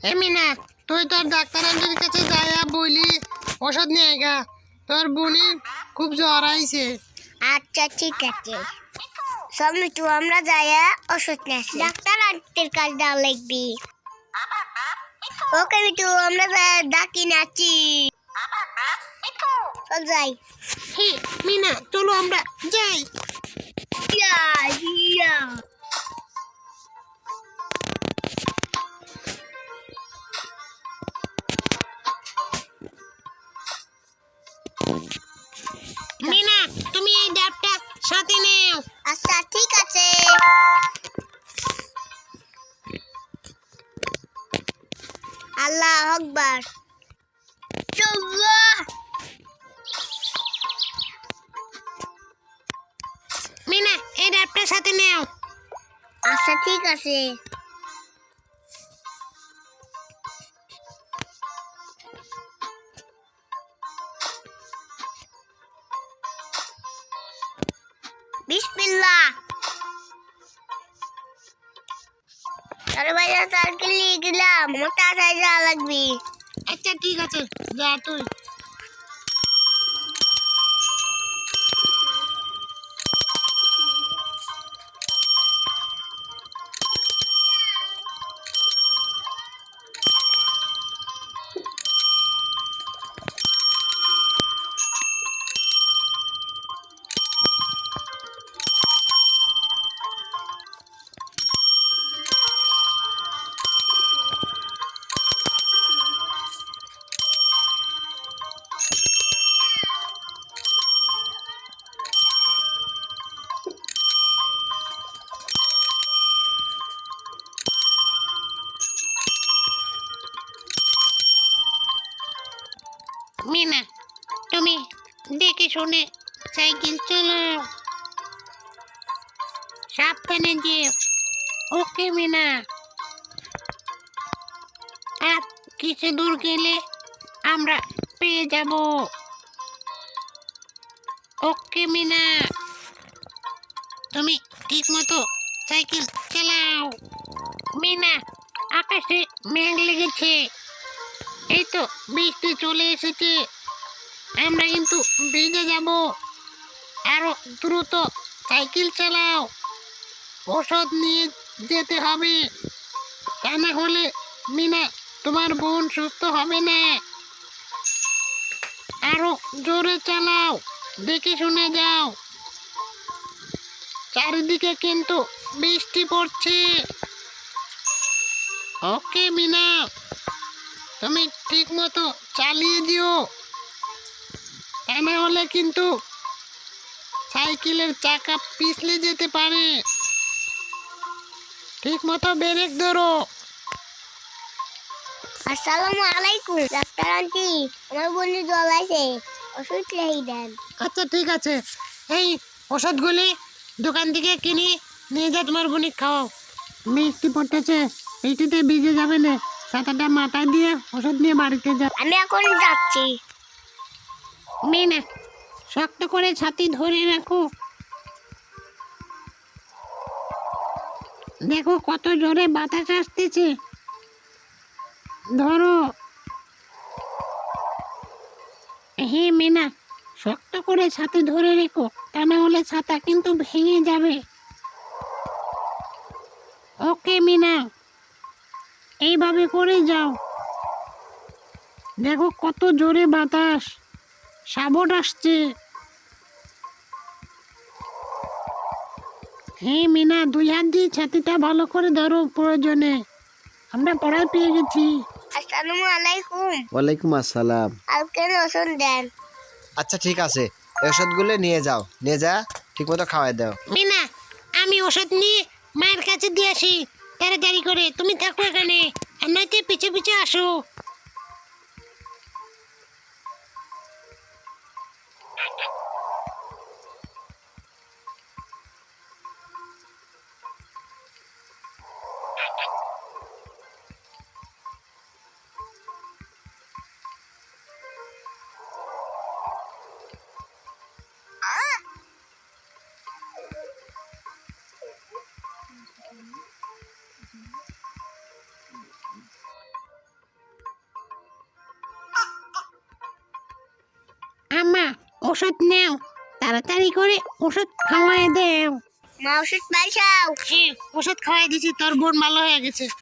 মিনা, তুই তোর ডাক্তার আন্টির কাছে যাইয়া বলি ওষুধ নিয়ে আইগা। তোর বোনের খুব জ্বর আইছে। আচ্ছা ঠিক আছে, সব মিটু আমরা যাইয়া ওষুধ নিয়ে আসি। ডাক্তার আন্টির কাছে যাওয়া লাগবি। ওকে মিটু, আমরা ডাকি নাচি। চল যাই। হ্যাঁ মিনা, চলো আমরা যাই। ইয়া ইয়া মিনা, তুমি এই ডাবটা সাথে নেও। আচ্ছা ঠিক আছে। আল্লাহ আকবার। আল্লাহ। মিনা, এই ডাবটা সাথে নেও। আচ্ছা ঠিক আছে। বিসমিল্লাহ। আরে ভাইয়া সাইকেল নিয়ে গেলাম, আমার তাড়াতাড়ি যাওয়া লাগবে। আচ্ছা ঠিক আছে, যা তুই। মিনা, তুমি দেখে শুনে সাইকেল চালাও, সাবধানে যেও। ওকে মিনা, আর কিছু দূর গেলে আমরা পেয়ে যাব। ওকে মিনা, তুমি ঠিক মতো সাইকেল চালাও। মিনা, আকাশে মেঘ লেগেছে, এই তো বৃষ্টি চলে এসেছে, আমরা কিন্তু ভিজে যাব। আরো দ্রুত সাইকেল চালাও, ওষুধ নিয়ে যেতে হবে, তা না হলে মিনা তোমার বোন সুস্থ হবে না। আরো জোরে চালাও, দেখে শুনে যাও, চারিদিকে কিন্তু বৃষ্টি পড়ছে। ওকে মিনা, তুমি ঠিক মতো চালিয়ে দিও, তা না হলে কিন্তু সাইকেলের চাকা পিছলে যেতে পারে। ঠিক মতো ব্রেক ধরো। আসসালামু আলাইকুম ডাক্তার আন্টি, আমার বোনে জল আছে, ওষুধ লিখে দেন। আচ্ছা ঠিক আছে, এই ওষুধগুলি দোকান থেকে কিনে নিয়ে যা, তোমার বোনে খাওয়াও। বৃষ্টি পড়তেছে, বৃষ্টিতে ভিজে যাবে না, ছাতাটা মাথায় দিয়ে ওষুধ নিয়ে বাড়িতে যা। আমি এখন যাচ্ছি। মিনা, শক্ত করে ছাতি ধরে রাখো। দেখো কত জোরে বাতাস আসতেছে, ধরো। হ্যাঁ মিনা, শক্ত করে ছাতি ধরে রেখো, তা না হলে ছাতা কিন্তু ভেঙে যাবে। ওকে মিনা, এইভাবে করে যাও। দেখো কত জোরে বাতাস, সাবট আসছে। হ্যাঁ মিনা, দুই হাত দিয়ে ছাতিটা ভালো করে ধরো, প্রয়োজনে আমরা পড়ায় পেয়ে গেছি। আসসালামু আলাইকুম। ওয়ালাইকুম আসসালাম। কালকে ওষুধ দেন। আচ্ছা ঠিক আছে, এই ওষুধগুলো নিয়ে যাও, নিয়ে যা ঠিক মতো খাওয়াই দাও। মিনা, আমি ওষুধ নিয়ে মায়ের কাছে দিয়ে আসি, তাড়াতাড়ি করে। তুমি থাকো এখানে, আর নয়তো পিছে পিছে আসো। আমা ওষুধ নেও, তাড়াতাড়ি করে ওষুধ খাওয়াই দেও। মা ওষুধ পাইছাও? ওষুধ খাওয়াই দিছি, তোর বোন ভালো হয়ে গেছে।